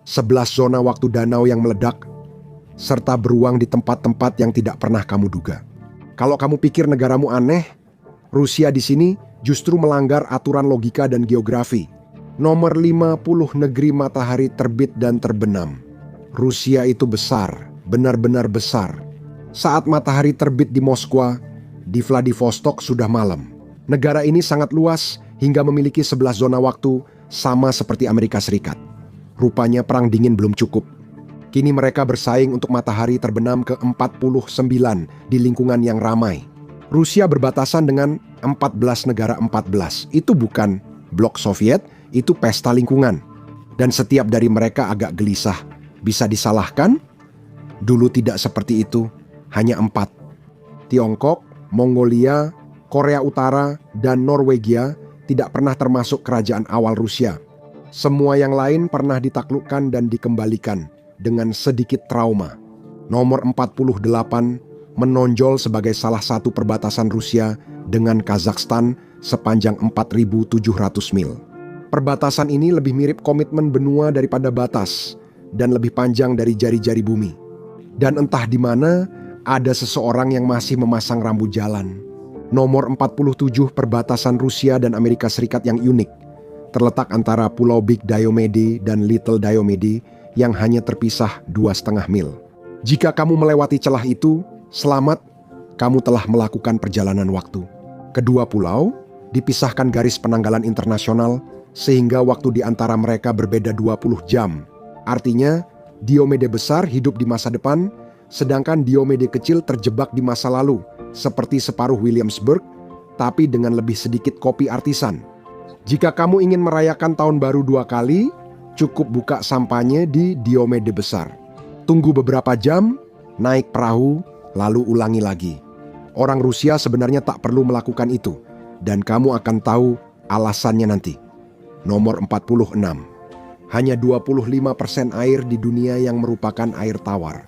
11 zona waktu danau yang meledak, serta beruang di tempat-tempat yang tidak pernah kamu duga. Kalau kamu pikir negaramu aneh, Rusia di sini justru melanggar aturan logika dan geografi. Nomor 50 negeri matahari terbit dan terbenam. Rusia itu besar, benar-benar besar. Saat matahari terbit di Moskwa, di Vladivostok sudah malam. Negara ini sangat luas hingga memiliki 11 zona waktu sama seperti Amerika Serikat. Rupanya perang dingin belum cukup. Kini mereka bersaing untuk matahari terbenam ke-49 di lingkungan yang ramai. Rusia berbatasan dengan 14 negara 14. Itu bukan blok Soviet, itu pesta lingkungan. Dan setiap dari mereka agak gelisah. Bisa disalahkan? Dulu tidak seperti itu, hanya 4. Tiongkok, Mongolia, Korea Utara, dan Norwegia tidak pernah termasuk kerajaan awal Rusia. Semua yang lain pernah ditaklukkan dan dikembalikan dengan sedikit trauma. Nomor 48 menonjol sebagai salah satu perbatasan Rusia dengan Kazakhstan sepanjang 4.700 mil. Perbatasan ini lebih mirip komitmen benua daripada batas dan lebih panjang dari jari-jari bumi. Dan entah di mana ada seseorang yang masih memasang rambu jalan. Nomor 47 perbatasan Rusia dan Amerika Serikat yang unik, terletak antara Pulau Big Diomede dan Little Diomede yang hanya terpisah 2,5 mil. Jika kamu melewati celah itu, selamat, kamu telah melakukan perjalanan waktu. Kedua pulau dipisahkan garis penanggalan internasional sehingga waktu di antara mereka berbeda 20 jam. Artinya, Diomede besar hidup di masa depan, sedangkan Diomede kecil terjebak di masa lalu, seperti separuh Williamsburg, tapi dengan lebih sedikit kopi artisan. Jika kamu ingin merayakan tahun baru 2 kali, cukup buka sampahnya di Diomede besar. Tunggu beberapa jam, naik perahu, lalu ulangi lagi. Orang Rusia sebenarnya tak perlu melakukan itu, dan kamu akan tahu alasannya nanti. Nomor 46. Hanya 25% air di dunia yang merupakan air tawar.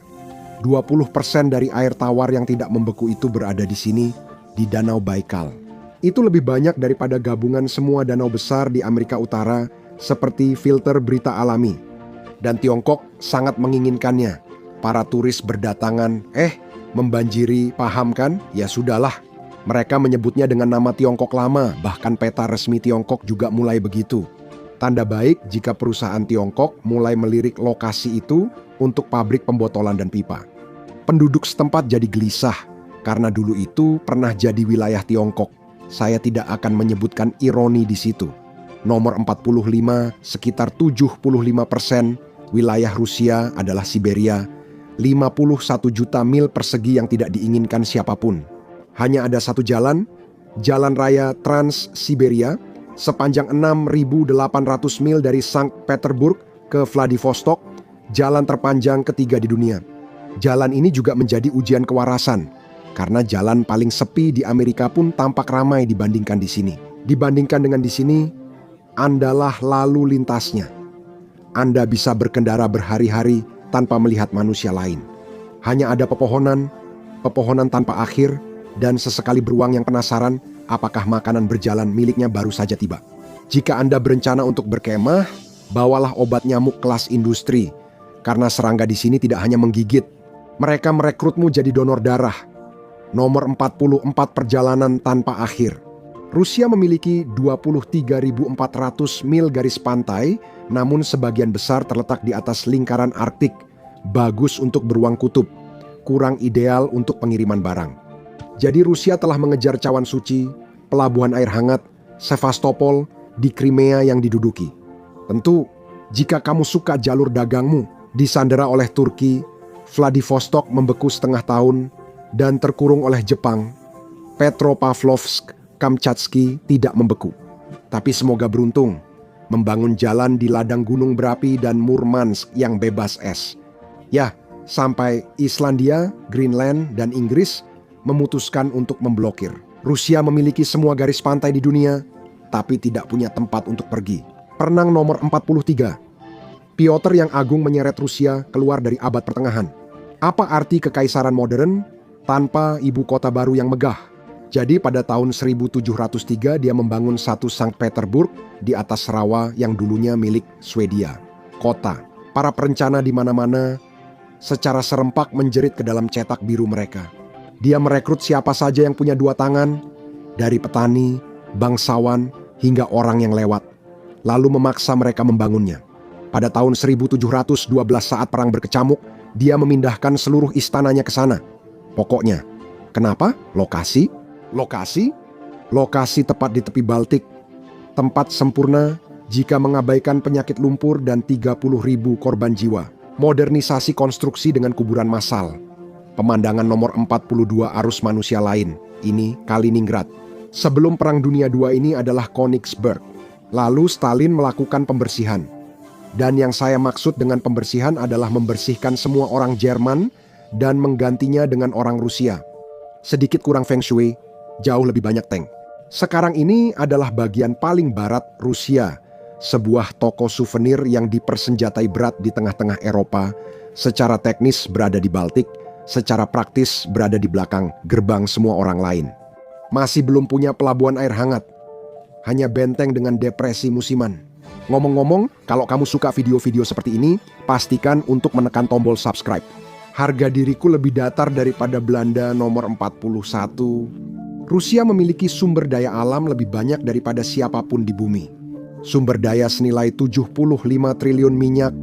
20% dari air tawar yang tidak membeku itu berada di sini, di Danau Baikal. Itu lebih banyak daripada gabungan semua danau besar di Amerika Utara, seperti filter berita alami. Dan Tiongkok sangat menginginkannya. Para turis berdatangan, membanjiri, paham kan? Ya sudahlah. Mereka menyebutnya dengan nama Tiongkok lama, bahkan peta resmi Tiongkok juga mulai begitu. Tanda baik jika perusahaan Tiongkok mulai melirik lokasi itu untuk pabrik pembotolan dan pipa. Penduduk setempat jadi gelisah, karena dulu itu pernah jadi wilayah Tiongkok. Saya tidak akan menyebutkan ironi di situ. Nomor 45, sekitar 75% wilayah Rusia adalah Siberia. 51 juta mil persegi yang tidak diinginkan siapapun. Hanya ada satu jalan, jalan raya Trans-Siberia, sepanjang 6.800 mil dari Sankt Petersburg ke Vladivostok, jalan terpanjang ketiga di dunia. Jalan ini juga menjadi ujian kewarasan, karena jalan paling sepi di Amerika pun tampak ramai dibandingkan di sini. Dibandingkan dengan di sini, Andalah lalu lintasnya. Anda bisa berkendara berhari-hari tanpa melihat manusia lain. Hanya ada pepohonan tanpa akhir, dan sesekali beruang yang penasaran apakah makanan berjalan miliknya baru saja tiba. Jika Anda berencana untuk berkemah, bawalah obat nyamuk kelas industri, karena serangga di sini tidak hanya menggigit, mereka merekrutmu jadi donor darah. Nomor 44 perjalanan tanpa akhir. Rusia memiliki 23.400 mil garis pantai, namun sebagian besar terletak di atas lingkaran Arktik. Bagus untuk beruang kutub, kurang ideal untuk pengiriman barang. Jadi Rusia telah mengejar cawan suci, pelabuhan air hangat, Sevastopol di Crimea yang diduduki. Tentu, jika kamu suka jalur dagangmu, disandera oleh Turki, Vladivostok membeku setengah tahun, dan terkurung oleh Jepang, Petropavlovsk, Kamchatsky tidak membeku. Tapi semoga beruntung, membangun jalan di ladang gunung berapi dan Murmansk yang bebas es. Ya, sampai Islandia, Greenland, dan Inggris memutuskan untuk memblokir. Rusia memiliki semua garis pantai di dunia, tapi tidak punya tempat untuk pergi. Perenang nomor 43. Piotr yang Agung menyeret Rusia keluar dari abad pertengahan. Apa arti kekaisaran modern tanpa ibu kota baru yang megah? Jadi pada tahun 1703 dia membangun satu Sankt Petersburg di atas rawa yang dulunya milik Swedia. Kota, Para perencana di mana-mana secara serempak menjerit ke dalam cetak biru mereka. Dia merekrut siapa saja yang punya dua tangan, dari petani, bangsawan, hingga orang yang lewat, lalu memaksa mereka membangunnya. Pada tahun 1712 saat perang berkecamuk, dia memindahkan seluruh istananya ke sana. Pokoknya, kenapa? Lokasi? Lokasi tepat di tepi Baltik. Tempat sempurna jika mengabaikan penyakit lumpur dan 30.000 korban jiwa. Modernisasi konstruksi dengan kuburan massal. Pemandangan nomor 42 arus manusia lain. Ini Kaliningrad. Sebelum Perang Dunia II ini adalah Königsberg. Lalu Stalin melakukan pembersihan. Dan yang saya maksud dengan pembersihan adalah membersihkan semua orang Jerman dan menggantinya dengan orang Rusia. Sedikit kurang feng shui, jauh lebih banyak tank. Sekarang ini adalah bagian paling barat Rusia, sebuah toko souvenir yang dipersenjatai berat di tengah-tengah Eropa, secara teknis berada di Baltik, secara praktis berada di belakang gerbang semua orang lain. Masih belum punya pelabuhan air hangat, hanya benteng dengan depresi musiman. Ngomong-ngomong, kalau kamu suka video-video seperti ini, pastikan untuk menekan tombol subscribe. Harga diriku lebih datar daripada Belanda nomor 41. Rusia memiliki sumber daya alam lebih banyak daripada siapapun di bumi. Sumber daya senilai 75 triliun minyak,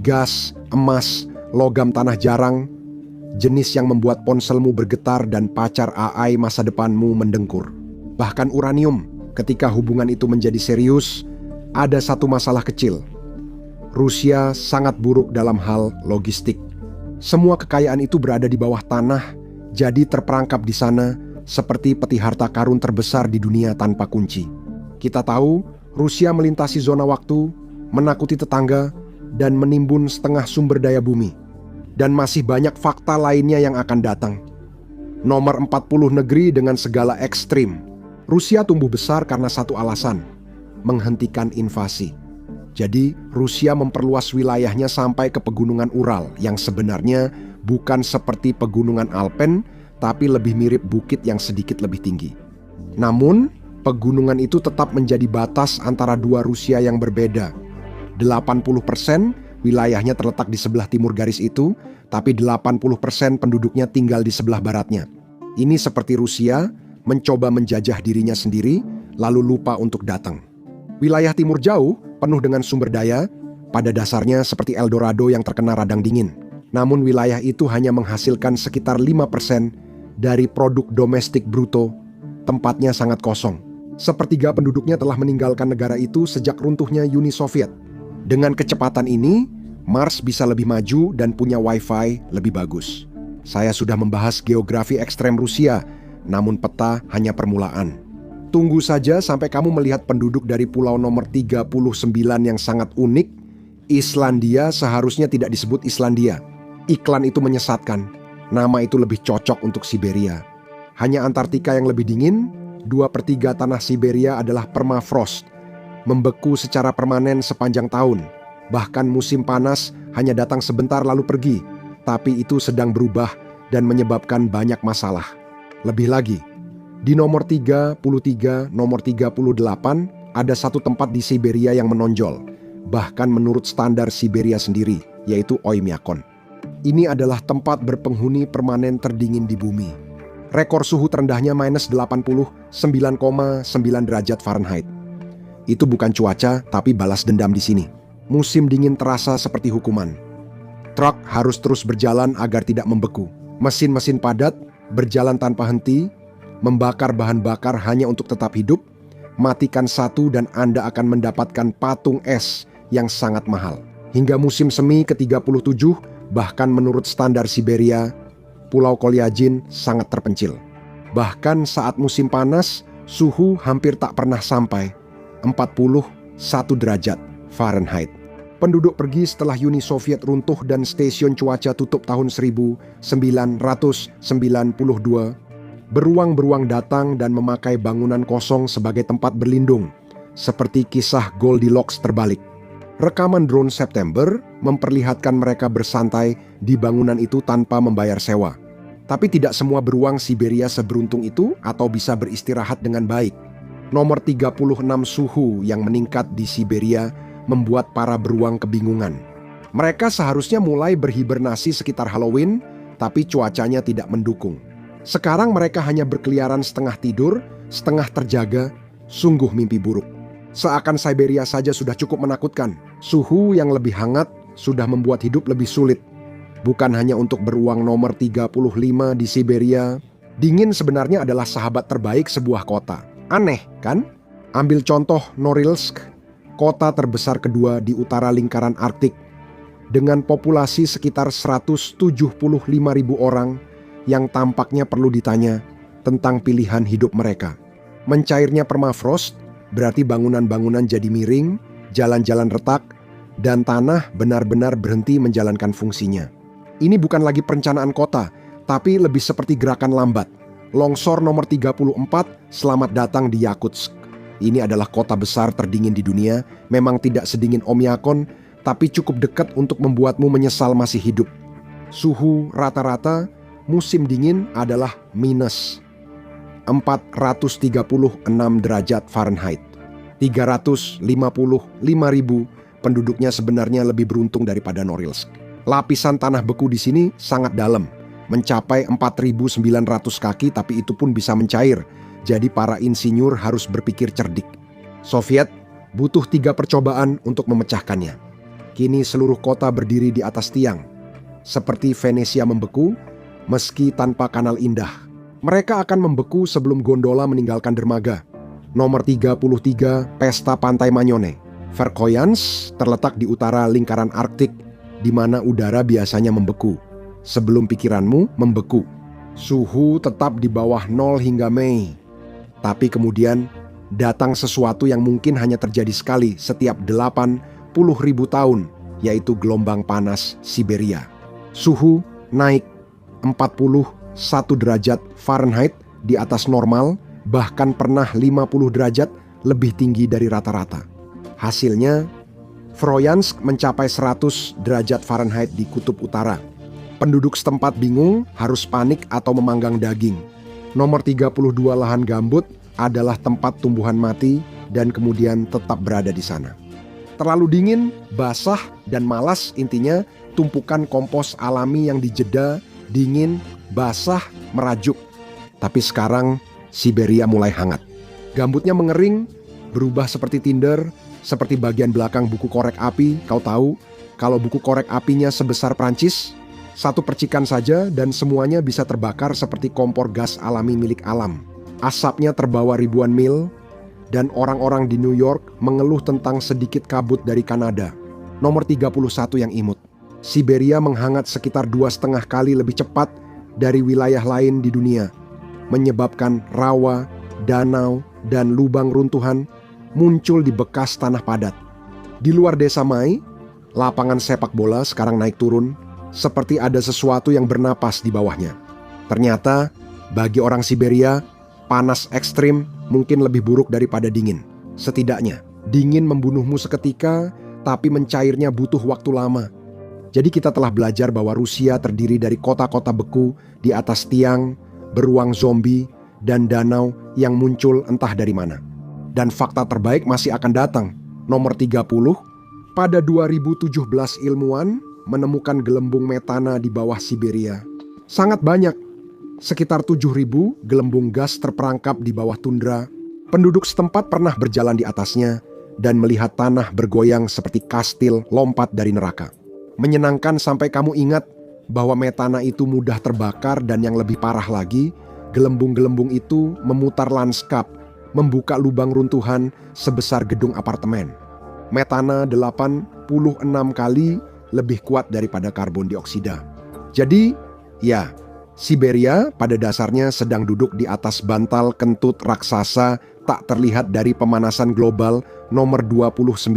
gas, emas, logam tanah jarang, jenis yang membuat ponselmu bergetar dan pacar AI masa depanmu mendengkur. Bahkan uranium, ketika hubungan itu menjadi serius, ada satu masalah kecil. Rusia sangat buruk dalam hal logistik. Semua kekayaan itu berada di bawah tanah, jadi terperangkap di sana seperti peti harta karun terbesar di dunia tanpa kunci. Kita tahu, Rusia melintasi zona waktu, menakuti tetangga, dan menimbun setengah sumber daya bumi. Dan masih banyak fakta lainnya yang akan datang. Nomor 40 negeri dengan segala ekstrim. Rusia tumbuh besar karena satu alasan, menghentikan invasi. Jadi, Rusia memperluas wilayahnya sampai ke pegunungan Ural yang sebenarnya bukan seperti pegunungan Alpen, tapi lebih mirip bukit yang sedikit lebih tinggi. Namun, pegunungan itu tetap menjadi batas antara dua Rusia yang berbeda. 80% wilayahnya terletak di sebelah timur garis itu, tapi 80% penduduknya tinggal di sebelah baratnya. Ini seperti Rusia mencoba menjajah dirinya sendiri, lalu lupa untuk datang. Wilayah timur jauh, penuh dengan sumber daya, pada dasarnya seperti Eldorado yang terkena radang dingin. Namun wilayah itu hanya menghasilkan sekitar 5% dari produk domestik bruto, tempatnya sangat kosong. Sepertiga penduduknya telah meninggalkan negara itu sejak runtuhnya Uni Soviet. Dengan kecepatan ini, Mars bisa lebih maju dan punya Wi-Fi lebih bagus. Saya sudah membahas geografi ekstrem Rusia, namun peta hanya permulaan. Tunggu saja sampai kamu melihat penduduk dari pulau nomor 39 yang sangat unik. Islandia seharusnya tidak disebut Islandia. Iklan itu menyesatkan. Nama itu lebih cocok untuk Siberia. Hanya Antartika yang lebih dingin, 2/3 tanah Siberia adalah permafrost, membeku secara permanen sepanjang tahun. Bahkan musim panas hanya datang sebentar lalu pergi, tapi itu sedang berubah dan menyebabkan banyak masalah. Lebih lagi, di nomor 33, nomor 38, ada satu tempat di Siberia yang menonjol, bahkan menurut standar Siberia sendiri, yaitu Oymyakon. Ini adalah tempat berpenghuni permanen terdingin di bumi. Rekor suhu terendahnya minus 89,9 derajat Fahrenheit. Itu bukan cuaca, tapi balas dendam di sini. Musim dingin terasa seperti hukuman. Truk harus terus berjalan agar tidak membeku. Mesin-mesin padat berjalan tanpa henti, membakar bahan bakar hanya untuk tetap hidup. Matikan satu dan Anda akan mendapatkan patung es yang sangat mahal. Hingga musim semi ke-37, bahkan menurut standar Siberia, Pulau Kolyazin sangat terpencil. Bahkan saat musim panas, suhu hampir tak pernah sampai 41 derajat Fahrenheit. Penduduk pergi setelah Uni Soviet runtuh dan stasiun cuaca tutup tahun 1992. Beruang-beruang datang dan memakai bangunan kosong sebagai tempat berlindung, seperti kisah Goldilocks terbalik. Rekaman drone September memperlihatkan mereka bersantai di bangunan itu tanpa membayar sewa. Tapi tidak semua beruang Siberia seberuntung itu atau bisa beristirahat dengan baik. Nomor 36 suhu yang meningkat di Siberia membuat para beruang kebingungan. Mereka seharusnya mulai berhibernasi sekitar Halloween, tapi cuacanya tidak mendukung. Sekarang mereka hanya berkeliaran setengah tidur, setengah terjaga, sungguh mimpi buruk. Seakan Siberia saja sudah cukup menakutkan. Suhu yang lebih hangat sudah membuat hidup lebih sulit. Bukan hanya untuk beruang nomor 35 di Siberia, dingin sebenarnya adalah sahabat terbaik sebuah kota. Aneh, kan? Ambil contoh Norilsk, kota terbesar kedua di utara lingkaran Arktik, dengan populasi sekitar 175.000 orang yang tampaknya perlu ditanya tentang pilihan hidup mereka. Mencairnya permafrost, berarti bangunan-bangunan jadi miring, jalan-jalan retak, dan tanah benar-benar berhenti menjalankan fungsinya. Ini bukan lagi perencanaan kota, tapi lebih seperti gerakan lambat. Longsor nomor 34, selamat datang di Yakutsk. Ini adalah kota besar terdingin di dunia, memang tidak sedingin Oymyakon, tapi cukup dekat untuk membuatmu menyesal masih hidup. Suhu rata-rata musim dingin adalah minus 436 derajat Fahrenheit. 355.000 penduduknya sebenarnya lebih beruntung daripada Norilsk. Lapisan tanah beku di sini sangat dalam, mencapai 4.900 kaki, tapi itu pun bisa mencair. Jadi para insinyur harus berpikir cerdik. Soviet butuh 3 percobaan untuk memecahkannya. Kini seluruh kota berdiri di atas tiang. Seperti Venesia membeku, meski tanpa kanal indah. Mereka akan membeku sebelum gondola meninggalkan dermaga. Nomor 33, Pesta Pantai Manyone. Verkhoyansk terletak di utara lingkaran Arktik, di mana udara biasanya membeku. Sebelum pikiranmu membeku. Suhu tetap di bawah 0 hingga Mei. Tapi kemudian datang sesuatu yang mungkin hanya terjadi sekali setiap 80.000 tahun, yaitu gelombang panas Siberia. Suhu naik 41 derajat Fahrenheit di atas normal, bahkan pernah 50 derajat lebih tinggi dari rata-rata. Hasilnya, Fryansk mencapai 100 derajat Fahrenheit di kutub utara. Penduduk setempat bingung, harus panik atau memanggang daging. Nomor 32 lahan gambut adalah tempat tumbuhan mati dan kemudian tetap berada di sana. Terlalu dingin, basah, dan malas, intinya tumpukan kompos alami yang dijeda, dingin, basah, merajuk. Tapi sekarang Siberia mulai hangat. Gambutnya mengering, berubah seperti tinder, seperti bagian belakang buku korek api. Kau tahu, kalau buku korek apinya sebesar Prancis, 1 percikan saja dan semuanya bisa terbakar seperti kompor gas alami milik alam. Asapnya terbawa ribuan mil, dan orang-orang di New York mengeluh tentang sedikit kabut dari Kanada. Nomor 31 yang imut. Siberia menghangat sekitar 2,5 kali lebih cepat dari wilayah lain di dunia, menyebabkan rawa, danau, dan lubang runtuhan muncul di bekas tanah padat. Di luar desa Mai, lapangan sepak bola sekarang naik turun, seperti ada sesuatu yang bernapas di bawahnya. Ternyata, bagi orang Siberia, panas ekstrim mungkin lebih buruk daripada dingin. Setidaknya, dingin membunuhmu seketika, tapi mencairnya butuh waktu lama. Jadi kita telah belajar bahwa Rusia terdiri dari kota-kota beku di atas tiang, beruang zombie, dan danau yang muncul entah dari mana. Dan fakta terbaik masih akan datang. Nomor 30, pada 2017 ilmuwan menemukan gelembung metana di bawah Siberia. Sangat banyak, sekitar 7.000 gelembung gas terperangkap di bawah tundra. Penduduk setempat pernah berjalan di atasnya dan melihat tanah bergoyang seperti kastil lompat dari neraka. Menyenangkan sampai kamu ingat bahwa metana itu mudah terbakar dan yang lebih parah lagi, gelembung-gelembung itu memutar lanskap, membuka lubang runtuhan sebesar gedung apartemen. Metana 86 kali lebih kuat daripada karbon dioksida. Jadi, ya, Siberia pada dasarnya sedang duduk di atas bantal kentut raksasa tak terlihat dari pemanasan global nomor 29.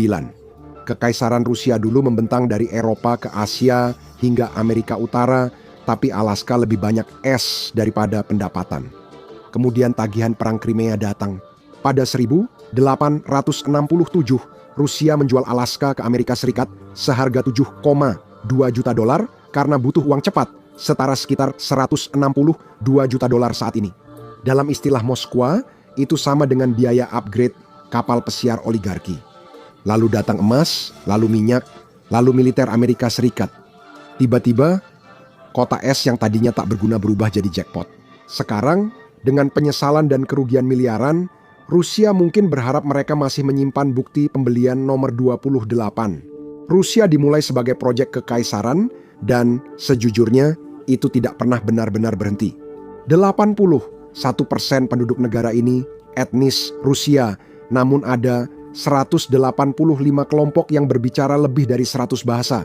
Kekaisaran Rusia dulu membentang dari Eropa ke Asia hingga Amerika Utara, tapi Alaska lebih banyak es daripada pendapatan. Kemudian tagihan perang Crimea datang. Pada 1867, Rusia menjual Alaska ke Amerika Serikat seharga 7,2 juta dolar karena butuh uang cepat, setara sekitar 162 juta dolar saat ini. Dalam istilah Moskwa, itu sama dengan biaya upgrade kapal pesiar oligarki. Lalu datang emas, lalu minyak, lalu militer Amerika Serikat. Tiba-tiba, kota es yang tadinya tak berguna berubah jadi jackpot. Sekarang, dengan penyesalan dan kerugian miliaran, Rusia mungkin berharap mereka masih menyimpan bukti pembelian nomor 28. Rusia dimulai sebagai proyek kekaisaran dan sejujurnya itu tidak pernah benar-benar berhenti. 81% penduduk negara ini etnis Rusia, namun ada 185 kelompok yang berbicara lebih dari 100 bahasa.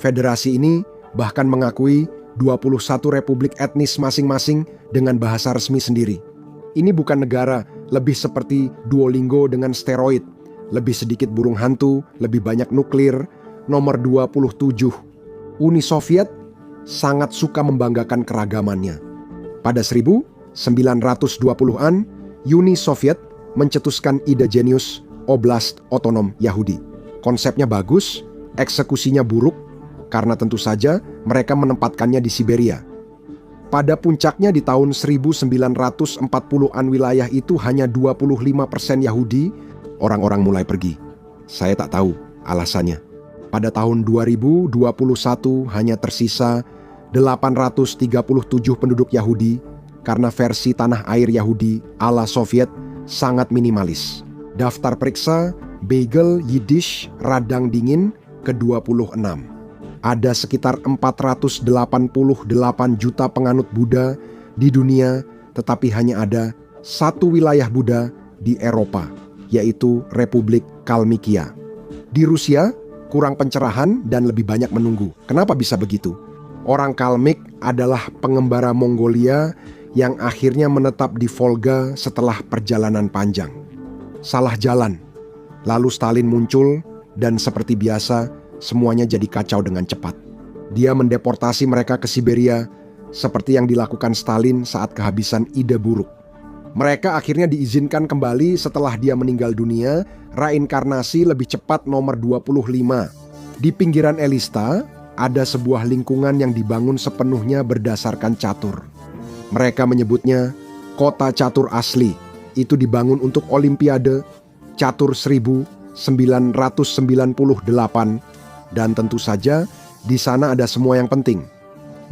Federasi ini bahkan mengakui 21 republik etnis masing-masing dengan bahasa resmi sendiri. Ini bukan negara, lebih seperti Duolingo dengan steroid. Lebih sedikit burung hantu, lebih banyak nuklir. Nomor 27. Uni Soviet sangat suka membanggakan keragamannya. Pada 1920-an, Uni Soviet mencetuskan ide jenius Oblast Otonom Yahudi. Konsepnya bagus, eksekusinya buruk, karena tentu saja mereka menempatkannya di Siberia. Pada puncaknya di tahun 1940-an wilayah itu hanya 25% Yahudi, orang-orang mulai pergi. Saya tak tahu alasannya. Pada tahun 2021 hanya tersisa 837 penduduk Yahudi karena versi tanah air Yahudi ala Soviet sangat minimalis. Daftar periksa Beigel Yiddish Radang Dingin ke-26. Ada sekitar 488 juta penganut Buddha di dunia, tetapi hanya ada satu wilayah Buddha di Eropa, yaitu Republik Kalmikia. Di Rusia, kurang pencerahan dan lebih banyak menunggu. Kenapa bisa begitu? Orang Kalmik adalah pengembara Mongolia yang akhirnya menetap di Volga setelah perjalanan panjang. Salah jalan. Lalu Stalin muncul dan seperti biasa semuanya jadi kacau dengan cepat. Dia mendeportasi mereka ke Siberia seperti yang dilakukan Stalin saat kehabisan ide buruk. Mereka akhirnya diizinkan kembali setelah dia meninggal dunia, reinkarnasi lebih cepat nomor 25. Di pinggiran Elista, ada sebuah lingkungan yang dibangun sepenuhnya berdasarkan catur. Mereka menyebutnya kota catur asli. Itu dibangun untuk Olimpiade Catur 1998. Dan tentu saja di sana ada semua yang penting.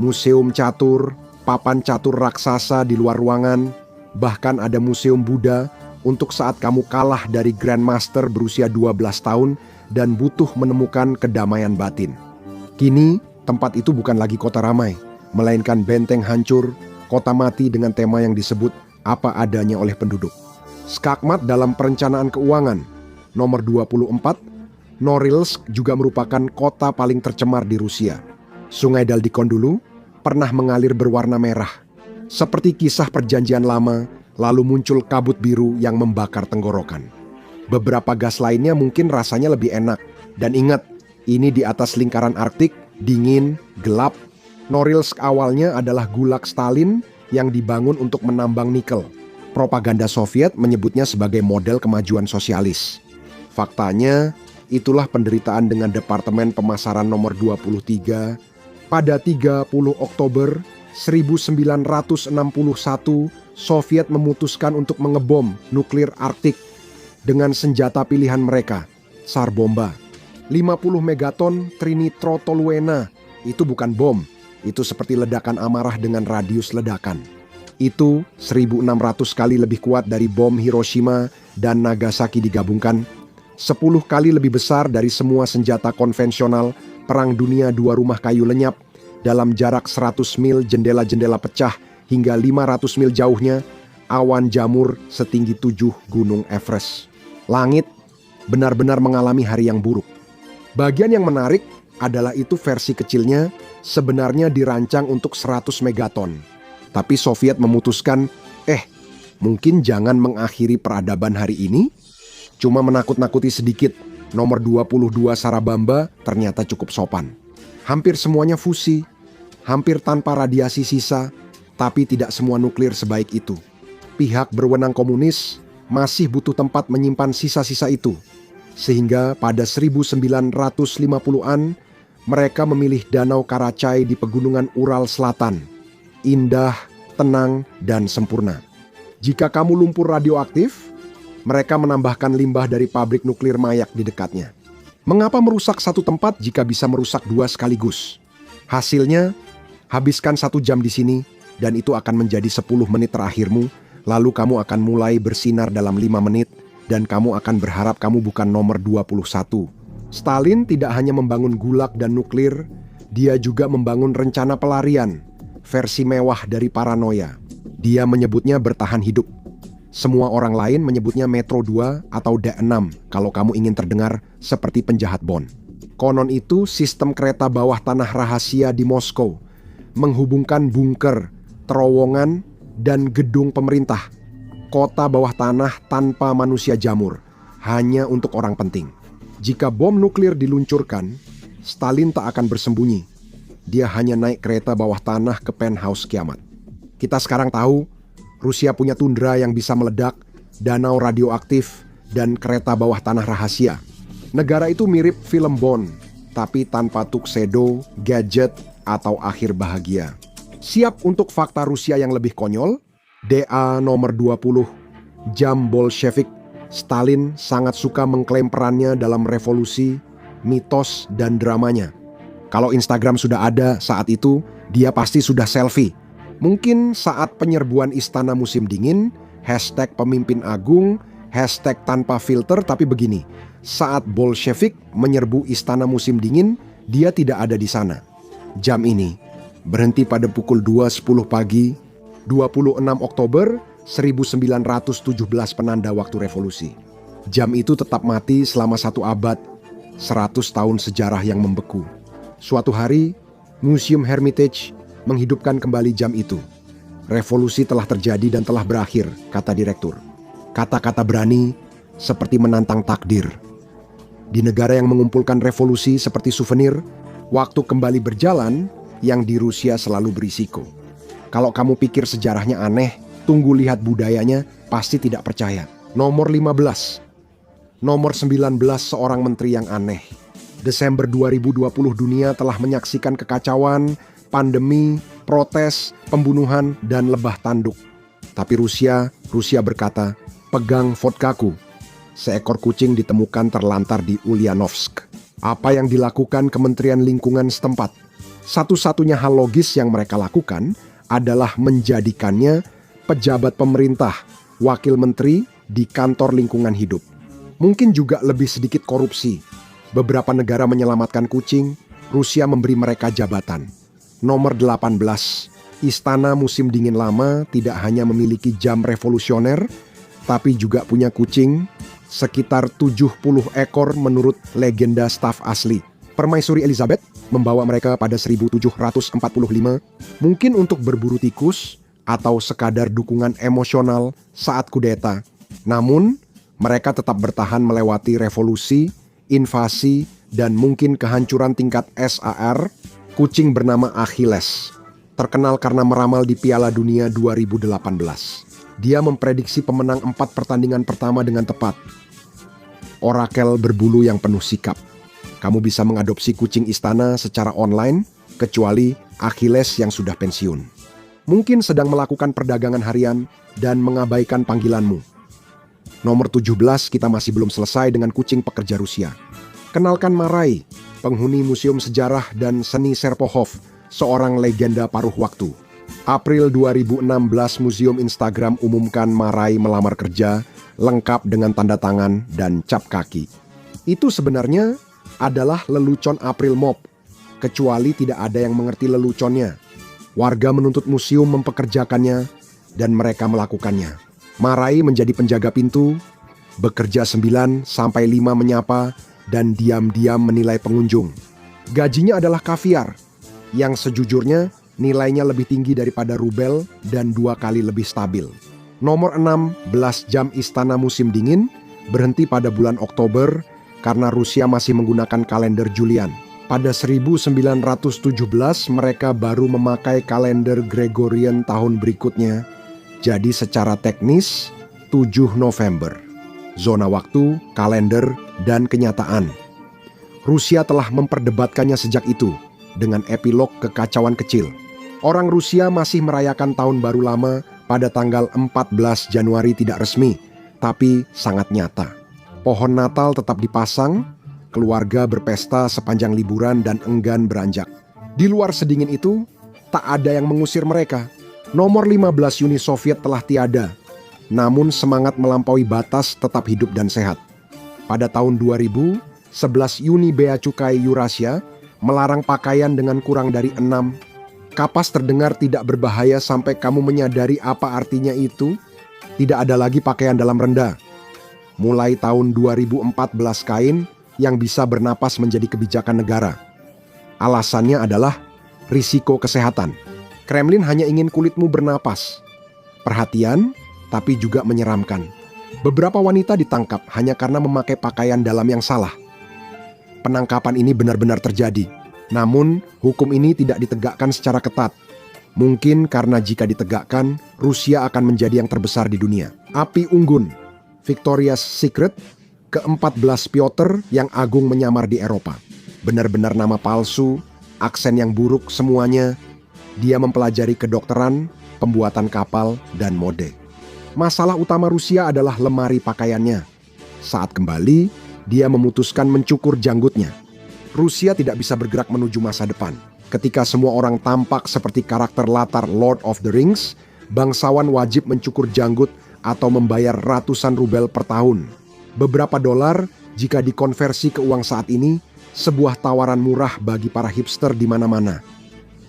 Museum catur, papan catur raksasa di luar ruangan, bahkan ada museum Buddha untuk saat kamu kalah dari Grandmaster berusia 12 tahun dan butuh menemukan kedamaian batin. Kini, tempat itu bukan lagi kota ramai, melainkan benteng hancur, kota mati dengan tema yang disebut apa adanya oleh penduduk. Skakmat dalam perencanaan keuangan, nomor 24, Norilsk juga merupakan kota paling tercemar di Rusia. Sungai Daldikon dulu pernah mengalir berwarna merah. Seperti kisah perjanjian lama, lalu muncul kabut biru yang membakar tenggorokan. Beberapa gas lainnya mungkin rasanya lebih enak. Dan ingat, ini di atas lingkaran Arktik, dingin, gelap. Norilsk awalnya adalah gulag Stalin yang dibangun untuk menambang nikel. Propaganda Soviet menyebutnya sebagai model kemajuan sosialis. Faktanya, itulah penderitaan dengan Departemen Pemasaran nomor 23 pada 30 Oktober 1961, Soviet memutuskan untuk mengebom nuklir Arktik dengan senjata pilihan mereka, Tsar Bomba. 50 megaton trinitrotoluena, itu bukan bom, itu seperti ledakan amarah dengan radius ledakan. Itu 1.600 kali lebih kuat dari bom Hiroshima dan Nagasaki digabungkan, 10 kali lebih besar dari semua senjata konvensional Perang Dunia II rumah kayu lenyap. Dalam jarak 100 mil jendela-jendela pecah hingga 500 mil jauhnya, awan jamur setinggi 7 gunung Everest. Langit benar-benar mengalami hari yang buruk. Bagian yang menarik adalah itu versi kecilnya sebenarnya dirancang untuk 100 megaton. Tapi Soviet memutuskan, mungkin jangan mengakhiri peradaban hari ini. Cuma menakut-nakuti sedikit, nomor 22 Sarabamba ternyata cukup sopan. Hampir semuanya fusi, hampir tanpa radiasi sisa, tapi tidak semua nuklir sebaik itu. Pihak berwenang komunis masih butuh tempat menyimpan sisa-sisa itu. Sehingga pada 1950-an, mereka memilih Danau Karachay di pegunungan Ural Selatan. Indah, tenang, dan sempurna. Jika kamu lumpur radioaktif, mereka menambahkan limbah dari pabrik nuklir Mayak di dekatnya. Mengapa merusak satu tempat jika bisa merusak dua sekaligus? Hasilnya, habiskan 1 jam di sini, dan itu akan menjadi 10 menit terakhirmu, lalu kamu akan mulai bersinar dalam 5 menit, dan kamu akan berharap kamu bukan nomor 21. Stalin tidak hanya membangun gulag dan nuklir, dia juga membangun rencana pelarian, versi mewah dari paranoia. Dia menyebutnya bertahan hidup. Semua orang lain menyebutnya Metro 2 atau D6 kalau kamu ingin terdengar seperti penjahat Bond. Konon itu sistem kereta bawah tanah rahasia di Moskow, menghubungkan bunker, terowongan, dan gedung pemerintah. Kota bawah tanah tanpa manusia jamur, hanya untuk orang penting. Jika bom nuklir diluncurkan, Stalin tak akan bersembunyi. Dia hanya naik kereta bawah tanah ke penthouse kiamat. Kita sekarang tahu, Rusia punya tundra yang bisa meledak, danau radioaktif, dan kereta bawah tanah rahasia. Negara itu mirip film Bond, tapi tanpa tuxedo, gadget, atau akhir bahagia. Siap untuk fakta Rusia yang lebih konyol? DA nomor 20, Jam Bolshevik. Stalin sangat suka mengklaim perannya dalam revolusi, mitos, dan dramanya. Kalau Instagram sudah ada saat itu, dia pasti sudah selfie. Mungkin saat penyerbuan istana musim dingin, hashtag pemimpin agung, hashtag tanpa filter, tapi begini, saat Bolshevik menyerbu istana musim dingin, dia tidak ada di sana. Jam ini berhenti pada pukul 2.10 pagi, 26 Oktober 1917 penanda waktu revolusi. Jam itu tetap mati selama 1 abad, 100 tahun sejarah yang membeku. Suatu hari, Museum Hermitage menghidupkan kembali jam itu. Revolusi telah terjadi dan telah berakhir, kata direktur. Kata-kata berani seperti menantang takdir. Di negara yang mengumpulkan revolusi seperti souvenir, waktu kembali berjalan yang di Rusia selalu berisiko. Kalau kamu pikir sejarahnya aneh, tunggu lihat budayanya, pasti tidak percaya. Nomor 15. Nomor 19 seorang menteri yang aneh. Desember 2020 dunia telah menyaksikan kekacauan, pandemi, protes, pembunuhan, dan lebah tanduk. Tapi Rusia berkata, pegang vodkaku. Seekor kucing ditemukan terlantar di Ulyanovsk. Apa yang dilakukan Kementerian Lingkungan setempat? Satu-satunya hal logis yang mereka lakukan adalah menjadikannya pejabat pemerintah, wakil menteri di kantor lingkungan hidup. Mungkin juga lebih sedikit korupsi. Beberapa negara menyelamatkan kucing, Rusia memberi mereka jabatan. Nomor 18, Istana Musim Dingin Lama tidak hanya memiliki jam revolusioner, tapi juga punya kucing, sekitar 70 ekor menurut legenda staf asli. Permaisuri Elizabeth membawa mereka pada 1745, mungkin untuk berburu tikus atau sekadar dukungan emosional saat kudeta. Namun, mereka tetap bertahan melewati revolusi, invasi, dan mungkin kehancuran tingkat SAR. Kucing bernama Achilles, terkenal karena meramal di Piala Dunia 2018. Dia memprediksi pemenang 4 pertandingan pertama dengan tepat. Orakel berbulu yang penuh sikap. Kamu bisa mengadopsi kucing istana secara online, kecuali Achilles yang sudah pensiun. Mungkin sedang melakukan perdagangan harian dan mengabaikan panggilanmu. Nomor 17, kita masih belum selesai dengan kucing pekerja Rusia. Kenalkan Marai, penghuni Museum Sejarah dan Seni Serpohov, seorang legenda paruh waktu. April 2016, Museum Instagram umumkan Marai melamar kerja, lengkap dengan tanda tangan dan cap kaki. Itu sebenarnya adalah lelucon April Mop, kecuali tidak ada yang mengerti leluconnya. Warga menuntut museum mempekerjakannya, dan mereka melakukannya. Marai menjadi penjaga pintu, bekerja 9 sampai 5 menyapa, dan diam-diam menilai pengunjung. Gajinya adalah kaviar, yang sejujurnya nilainya lebih tinggi daripada rubel dan 2 kali lebih stabil. Nomor 16 jam Istana Musim Dingin berhenti pada bulan Oktober karena Rusia masih menggunakan kalender Julian. Pada 1917 mereka baru memakai kalender Gregorian tahun berikutnya. Jadi secara teknis 7 November. Zona waktu, kalender, dan kenyataan. Rusia telah memperdebatkannya sejak itu dengan epilog kekacauan kecil. Orang Rusia masih merayakan tahun baru lama pada tanggal 14 Januari tidak resmi, tapi sangat nyata. Pohon Natal tetap dipasang, Keluarga berpesta sepanjang liburan dan enggan beranjak. Di luar sedingin itu, tak ada yang mengusir mereka. Nomor 15 Uni Soviet telah tiada. Namun semangat melampaui batas tetap hidup dan sehat. Pada tahun 2000, 11 Uni Bea Cukai Eurasia melarang pakaian dengan kurang dari 6. Kapas terdengar tidak berbahaya sampai kamu menyadari apa artinya itu. Tidak ada lagi pakaian dalam rendah. Mulai tahun 2014 kain yang bisa bernapas menjadi kebijakan negara. Alasannya adalah risiko kesehatan. Kremlin hanya ingin kulitmu bernapas. Perhatian, tapi juga menyeramkan. Beberapa wanita ditangkap hanya karena memakai pakaian dalam yang salah. Penangkapan ini benar-benar terjadi. Namun, hukum ini tidak ditegakkan secara ketat. Mungkin karena jika ditegakkan, Rusia akan menjadi yang terbesar di dunia. Api unggun, Victoria's Secret, ke-14 Piotr yang agung menyamar di Eropa. Benar-benar nama palsu, aksen yang buruk semuanya. Dia mempelajari kedokteran, pembuatan kapal, dan mode. Masalah utama Rusia adalah lemari pakaiannya. Saat kembali, dia memutuskan mencukur janggutnya. Rusia tidak bisa bergerak menuju masa depan. Ketika semua orang tampak seperti karakter latar Lord of the Rings, bangsawan wajib mencukur janggut atau membayar ratusan rubel per tahun. Beberapa dolar jika dikonversi ke uang saat ini, sebuah tawaran murah bagi para hipster di mana-mana.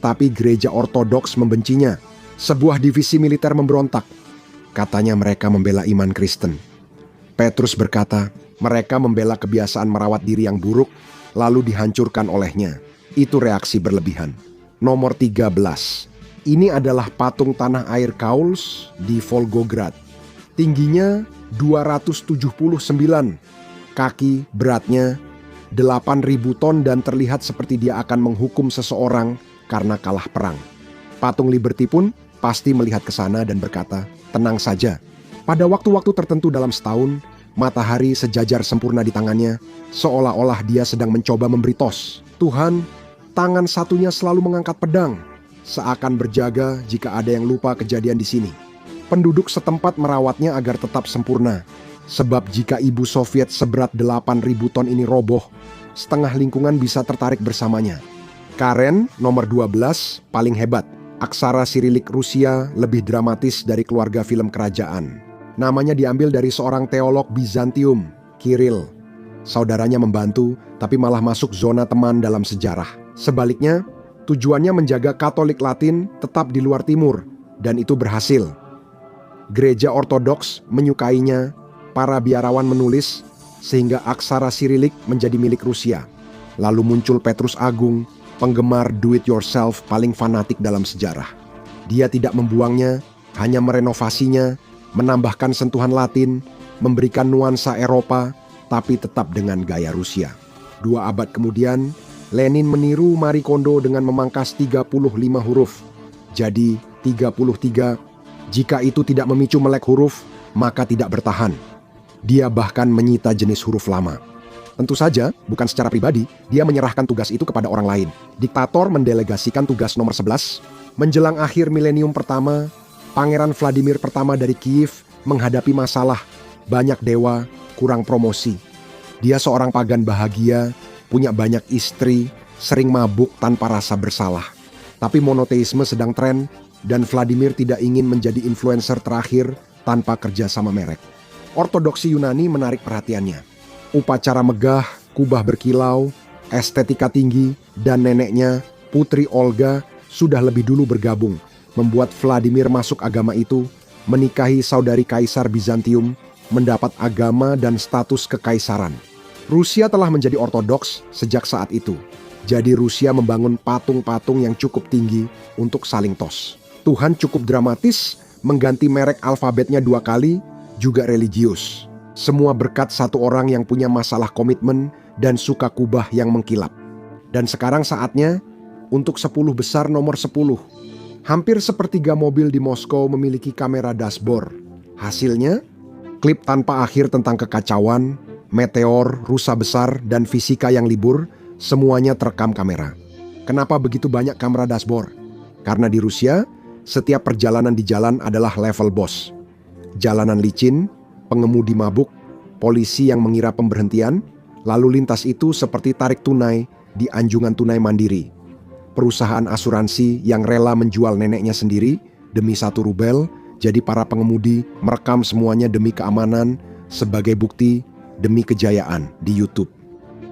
Tapi gereja Ortodoks membencinya. Sebuah divisi militer memberontak. Katanya mereka membela iman Kristen. Petrus berkata, mereka membela kebiasaan merawat diri yang buruk, lalu dihancurkan olehnya. Itu reaksi berlebihan. Nomor 13. Ini adalah patung tanah air Kauls di Volgograd. Tingginya 279 kaki, beratnya 8.000 ton dan terlihat seperti dia akan menghukum seseorang karena kalah perang. Patung Liberty pun pasti melihat ke sana dan berkata, tenang saja. Pada waktu-waktu tertentu dalam setahun, matahari sejajar sempurna di tangannya, seolah-olah dia sedang mencoba memberi tos. Tuhan, tangan satunya selalu mengangkat pedang, seakan berjaga jika ada yang lupa kejadian di sini. Penduduk setempat merawatnya agar tetap sempurna, sebab jika ibu Soviet seberat 8.000 ton ini roboh, setengah lingkungan bisa tertarik bersamanya. Karen, nomor 12, paling hebat. Aksara Sirilik Rusia lebih dramatis dari keluarga film kerajaan. Namanya diambil dari seorang teolog Bizantium, Kiril. Saudaranya membantu, tapi malah masuk zona teman dalam sejarah. Sebaliknya, tujuannya menjaga Katolik Latin tetap di luar timur, dan itu berhasil. Gereja Ortodoks menyukainya, para biarawan menulis, sehingga aksara Sirilik menjadi milik Rusia. Lalu muncul Petrus Agung, penggemar do-it-yourself paling fanatik dalam sejarah. Dia tidak membuangnya, hanya merenovasinya, menambahkan sentuhan Latin, memberikan nuansa Eropa, tapi tetap dengan gaya Rusia. 2 abad kemudian, Lenin meniru Marie Kondo dengan memangkas 35 huruf. Jadi 33, jika itu tidak memicu melek huruf, maka tidak bertahan. Dia bahkan menyita jenis huruf lama. Tentu saja, bukan secara pribadi, dia menyerahkan tugas itu kepada orang lain. Diktator mendelegasikan tugas nomor 11. Menjelang akhir milenium pertama, Pangeran Vladimir pertama dari Kiev menghadapi masalah, banyak dewa, kurang promosi. Dia seorang pagan bahagia, punya banyak istri, sering mabuk tanpa rasa bersalah. Tapi monoteisme sedang tren, dan Vladimir tidak ingin menjadi influencer terakhir tanpa kerja sama merek. Ortodoksi Yunani menarik perhatiannya. Upacara megah, kubah berkilau, estetika tinggi, dan neneknya, Putri Olga, sudah lebih dulu bergabung, membuat Vladimir masuk agama itu, menikahi saudari Kaisar Bizantium, mendapat agama dan status kekaisaran. Rusia telah menjadi ortodoks sejak saat itu. Jadi Rusia membangun patung-patung yang cukup tinggi untuk saling tos. Tuhan cukup dramatis, mengganti merek alfabetnya 2 kali, juga religius. Semua berkat satu orang yang punya masalah komitmen dan suka kubah yang mengkilap. Dan sekarang saatnya untuk 10 besar nomor 10. Hampir sepertiga mobil di Moskow memiliki kamera dashboard. Hasilnya, klip tanpa akhir tentang kekacauan, meteor, rusa besar, dan fisika yang libur, semuanya terekam kamera. Kenapa begitu banyak kamera dashboard? Karena di Rusia, setiap perjalanan di jalan adalah level bos. Jalanan licin, pengemudi mabuk, polisi yang mengira pemberhentian, Lalu lintas itu seperti tarik tunai di anjungan tunai mandiri. Perusahaan asuransi yang rela menjual neneknya sendiri demi 1 rubel, jadi para pengemudi merekam semuanya demi keamanan sebagai bukti demi kejayaan di YouTube.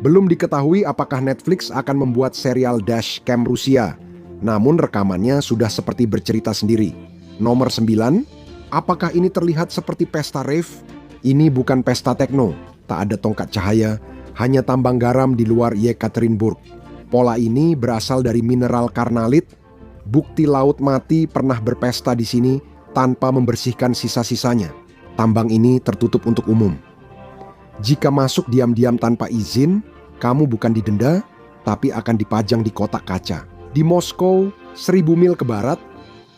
Belum diketahui apakah Netflix akan membuat serial Dashcam Rusia, namun rekamannya sudah seperti bercerita sendiri. Nomor 9, apakah ini terlihat seperti pesta rave? Ini bukan pesta tekno, tak ada tongkat cahaya, hanya tambang garam di luar Yekaterinburg. Pola ini berasal dari mineral karnalit. Bukti laut mati pernah berpesta di sini tanpa membersihkan sisa-sisanya. Tambang ini tertutup untuk umum. Jika masuk diam-diam tanpa izin, kamu bukan didenda, tapi akan dipajang di kotak kaca. Di Moskow, 1000 mil ke barat,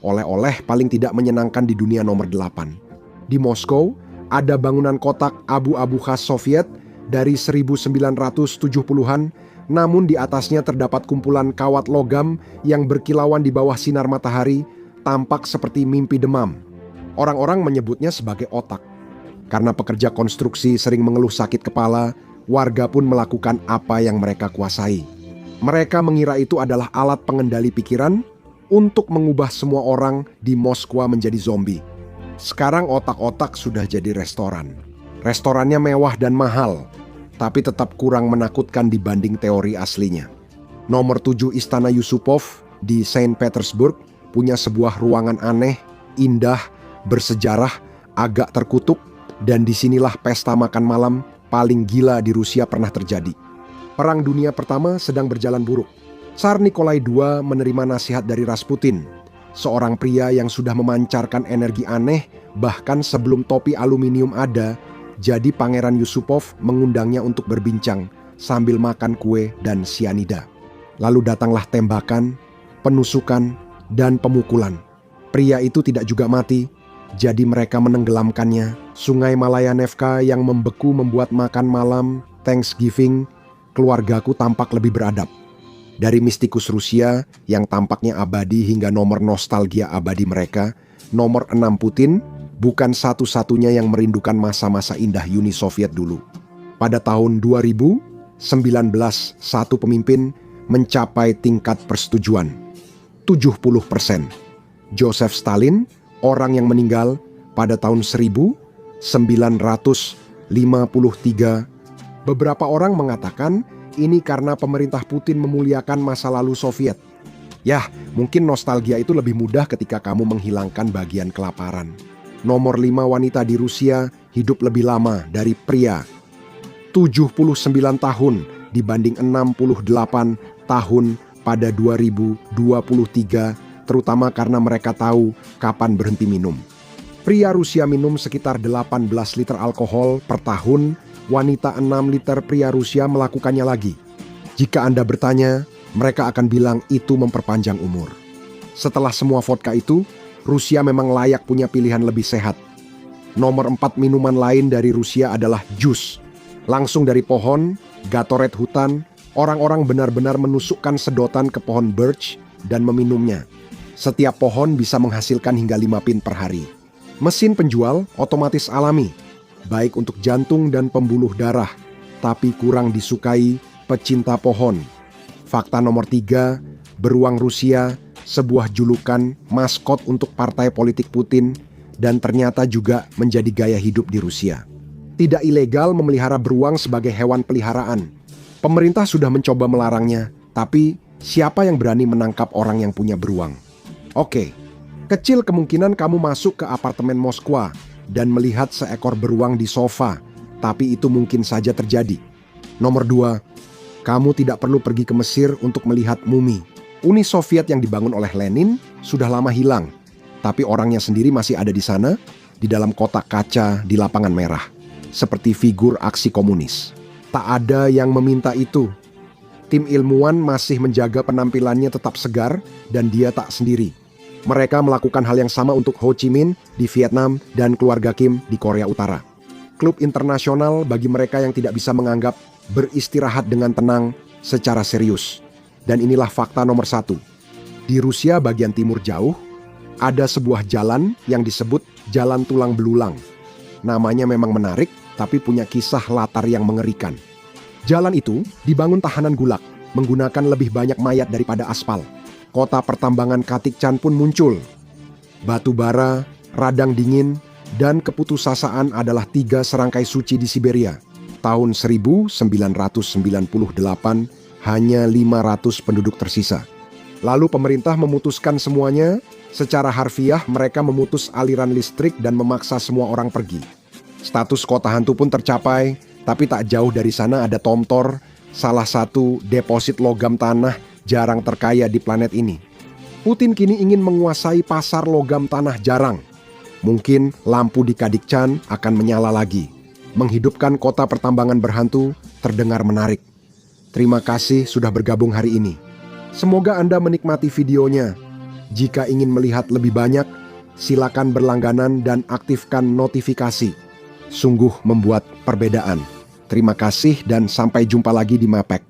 oleh-oleh paling tidak menyenangkan di dunia nomor 8. Di Moskow, ada bangunan kotak abu-abu khas Soviet dari 1970-an, namun di atasnya terdapat kumpulan kawat logam yang berkilauan di bawah sinar matahari, tampak seperti mimpi demam. Orang-orang menyebutnya sebagai otak. Karena pekerja konstruksi sering mengeluh sakit kepala, warga pun melakukan apa yang mereka kuasai. Mereka mengira itu adalah alat pengendali pikiran untuk mengubah semua orang di Moskwa menjadi zombie. Sekarang otak-otak sudah jadi restoran. Restorannya mewah dan mahal, tapi tetap kurang menakutkan dibanding teori aslinya. Nomor 7 Istana Yusupov di Saint Petersburg punya sebuah ruangan aneh, indah, bersejarah, agak terkutuk, dan disinilah pesta makan malam paling gila di Rusia pernah terjadi. Perang Dunia Pertama sedang berjalan buruk. Tsar Nikolai II menerima nasihat dari Rasputin, seorang pria yang sudah memancarkan energi aneh bahkan sebelum topi aluminium ada. Jadi Pangeran Yusupov mengundangnya untuk berbincang sambil makan kue dan sianida. Lalu datanglah tembakan, penusukan, dan pemukulan. Pria itu tidak juga mati, jadi mereka menenggelamkannya. Sungai Malayanevka yang membeku membuat makan malam Thanksgiving keluargaku tampak lebih beradab. Dari mistikus Rusia yang tampaknya abadi hingga nomor nostalgia abadi mereka, nomor 6 Putin bukan satu-satunya yang merindukan masa-masa indah Uni Soviet dulu. Pada tahun 2019, satu pemimpin mencapai tingkat persetujuan 70%. Joseph Stalin, orang yang meninggal pada tahun 1953. Beberapa orang mengatakan ini karena pemerintah Putin memuliakan masa lalu Soviet. Yah, mungkin nostalgia itu lebih mudah ketika kamu menghilangkan bagian kelaparan. Nomor 5 wanita di Rusia hidup lebih lama dari pria. 79 tahun dibanding 68 tahun pada 2023, terutama karena mereka tahu kapan berhenti minum. Pria Rusia minum sekitar 18 liter alkohol per tahun, wanita 6 liter. Pria Rusia melakukannya lagi. Jika Anda bertanya, mereka akan bilang itu memperpanjang umur. Setelah semua vodka itu, Rusia memang layak punya pilihan lebih sehat. Nomor 4 minuman lain dari Rusia adalah jus. Langsung dari pohon, Gatorade hutan, orang-orang benar-benar menusukkan sedotan ke pohon birch dan meminumnya. Setiap pohon bisa menghasilkan hingga 5 pint per hari. Mesin penjual otomatis alami, baik untuk jantung dan pembuluh darah, tapi kurang disukai pecinta pohon. Fakta nomor 3, beruang Rusia, sebuah julukan maskot untuk partai politik Putin dan ternyata juga menjadi gaya hidup di Rusia. Tidak ilegal memelihara beruang sebagai hewan peliharaan. Pemerintah sudah mencoba melarangnya, tapi siapa yang berani menangkap orang yang punya beruang? Oke, kecil kemungkinan kamu masuk ke apartemen Moskwa dan melihat seekor beruang di sofa, tapi itu mungkin saja terjadi. Nomor 2, kamu tidak perlu pergi ke Mesir untuk melihat mumi. Uni Soviet yang dibangun oleh Lenin sudah lama hilang, tapi orangnya sendiri masih ada di sana, di dalam kotak kaca di lapangan merah, seperti figur aksi komunis. Tak ada yang meminta itu. Tim ilmuwan masih menjaga penampilannya tetap segar dan dia tak sendiri. Mereka melakukan hal yang sama untuk Ho Chi Minh di Vietnam dan keluarga Kim di Korea Utara. Klub internasional bagi mereka yang tidak bisa menganggap beristirahat dengan tenang secara serius. Dan inilah fakta nomor 1. Di Rusia bagian timur jauh, ada sebuah jalan yang disebut Jalan Tulang Belulang. Namanya memang menarik, tapi punya kisah latar yang mengerikan. Jalan itu dibangun tahanan Gulag, menggunakan lebih banyak mayat daripada aspal. Kota pertambangan Katikchan pun muncul. Batu bara, radang dingin, dan keputusasaan adalah 3 serangkai suci di Siberia. Tahun 1998, hanya 500 penduduk tersisa. Lalu pemerintah memutuskan semuanya. Secara harfiah mereka memutus aliran listrik dan memaksa semua orang pergi. Status kota hantu pun tercapai, tapi tak jauh dari sana ada Tomtor, salah satu deposit logam tanah jarang terkaya di planet ini. Putin kini ingin menguasai pasar logam tanah jarang. Mungkin lampu di Katikchan akan menyala lagi. Menghidupkan kota pertambangan berhantu terdengar menarik. Terima kasih sudah bergabung hari ini. Semoga Anda menikmati videonya. Jika ingin melihat lebih banyak, silakan berlangganan dan aktifkan notifikasi. Sungguh membuat perbedaan. Terima kasih dan sampai jumpa lagi di Mapek.